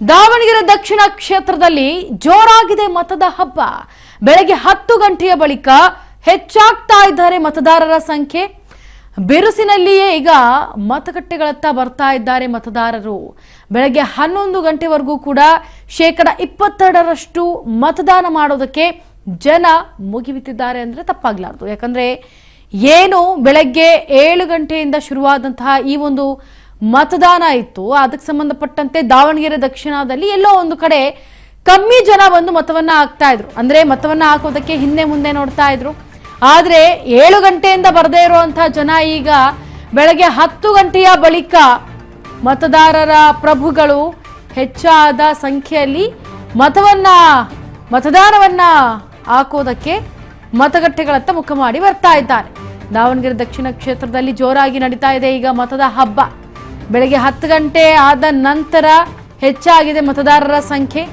ದಾವಣಗೆರೆ ದಕ್ಷಿಣ ಕ್ಷೇತ್ರದಲ್ಲಿ ಜೋರಾಗಿದೆ ಮತದ ಹಬ್ಬ. ಬೆಳಗ್ಗೆ 10 ಗಂಟೆಯ ಬಳಿಕ ಹೆಚ್ಚಾಗ್ತಾ ಇದ್ದಾರೆ ಮತದಾರರ ಸಂಖ್ಯೆ. ಬಿರುಸಿನಲ್ಲಿಯೇ ಈಗ ಮತಗಟ್ಟೆಗಳತ್ತ ಬರ್ತಾ ಇದ್ದಾರೆ ಮತದಾರರು. ಬೆಳಗ್ಗೆ 11 ಗಂಟೆವರೆಗೂ ಕೂಡ 22% ಮತದಾನ ಮಾಡೋದಕ್ಕೆ ಜನ ಮುಗಿಬಿತ್ತಿದ್ದಾರೆ ಅಂದ್ರೆ ತಪ್ಪಾಗಲಾರದು. ಯಾಕಂದ್ರೆ ಏನು ಬೆಳಗ್ಗೆ 7 ಗಂಟೆಯಿಂದ ಶುರುವಾದಂತಹ ಈ ಒಂದು ಮತದಾನ ಇತ್ತು, ಅದಕ್ಕೆ ಸಂಬಂಧಪಟ್ಟಂತೆ ದಾವಣಗೆರೆ ದಕ್ಷಿಣದಲ್ಲಿ ಎಲ್ಲೋ ಒಂದು ಕಡೆ ಕಮ್ಮಿ ಜನ ಬಂದು ಮತವನ್ನ ಹಾಕ್ತಾ ಇದ್ರು. ಅಂದ್ರೆ ಮತವನ್ನ ಹಾಕೋದಕ್ಕೆ ಹಿಂದೆ ಮುಂದೆ ನೋಡ್ತಾ ಇದ್ರು. ಆದ್ರೆ 7 ಗಂಟೆಯಿಂದ ಬರದೇ ಇರುವಂತಹ ಜನ ಈಗ ಬೆಳಗ್ಗೆ 10 ಗಂಟೆಯ ಬಳಿಕ ಮತದಾರರ ಪ್ರಭುಗಳು ಹೆಚ್ಚಾದ ಸಂಖ್ಯೆಯಲ್ಲಿ ಮತದಾನವನ್ನ ಹಾಕೋದಕ್ಕೆ ಮತಗಟ್ಟೆಗಳತ್ತ ಮುಖ ಮಾಡಿ ಬರ್ತಾ ಇದ್ದಾರೆ. ದಾವಣಗೆರೆ ದಕ್ಷಿಣ ಕ್ಷೇತ್ರದಲ್ಲಿ ಜೋರಾಗಿ ನಡೀತಾ ಇದೆ ಈಗ ಮತದ ಹಬ್ಬ. ಬೆಳಗ್ಗೆ 10 ಗಂಟೆ ಆದ ನಂತರ ಹೆಚ್ಚಾಗಿದೆ ಮತದಾರರ ಸಂಖ್ಯೆ.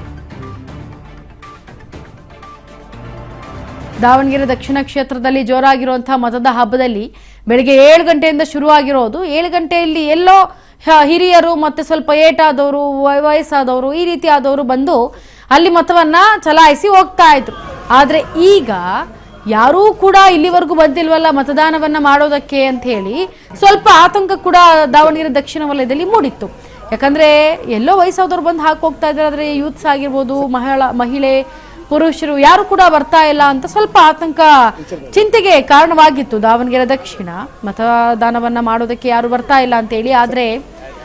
ದಾವಣಗೆರೆ ದಕ್ಷಿಣ ಕ್ಷೇತ್ರದಲ್ಲಿ ಜೋರಾಗಿರುವಂತಹ ಮತದ ಹಬ್ಬದಲ್ಲಿ ಬೆಳಗ್ಗೆ 7 ಗಂಟೆಯಿಂದ ಶುರುವಾಗಿರೋದು. 7 ಗಂಟೆಯಲ್ಲಿ ಎಲ್ಲೋ ಹಿರಿಯರು ಮತ್ತೆ ಸ್ವಲ್ಪ ಏಟಾದವರು, ವಯಸ್ಸಾದವರು, ಈ ರೀತಿ ಆದವರು ಬಂದು ಅಲ್ಲಿ ಮತವನ್ನ ಚಲಾಯಿಸಿ ಹೋಗ್ತಾ ಇದ್ರು. ಆದ್ರೆ ಈಗ ಯಾರೂ ಕೂಡ ಇಲ್ಲಿವರೆಗೂ ಬಂದಿಲ್ವಲ್ಲ ಮತದಾನವನ್ನ ಮಾಡೋದಕ್ಕೆ ಅಂತ ಹೇಳಿ ಸ್ವಲ್ಪ ಆತಂಕ ಕೂಡ ದಾವಣಗೆರೆ ದಕ್ಷಿಣ ವಲಯದಲ್ಲಿ ಮೂಡಿತ್ತು. ಯಾಕಂದ್ರೆ ಎಲ್ಲೋ ವಯಸ್ಸಾದವ್ರು ಬಂದು ಹೋಗ್ತಾ ಇದ್ದಾರೆ, ಆದ್ರೆ ಯೂತ್ಸ್ ಆಗಿರ್ಬೋದು, ಮಹಿಳೆ ಪುರುಷರು ಯಾರು ಕೂಡ ಬರ್ತಾ ಇಲ್ಲ ಅಂತ ಸ್ವಲ್ಪ ಆತಂಕ, ಚಿಂತೆಗೆ ಕಾರಣವಾಗಿತ್ತು ದಾವಣಗೆರೆ ದಕ್ಷಿಣ. ಮತದಾನವನ್ನ ಮಾಡೋದಕ್ಕೆ ಯಾರು ಬರ್ತಾ ಇಲ್ಲ ಅಂತ ಹೇಳಿ. ಆದ್ರೆ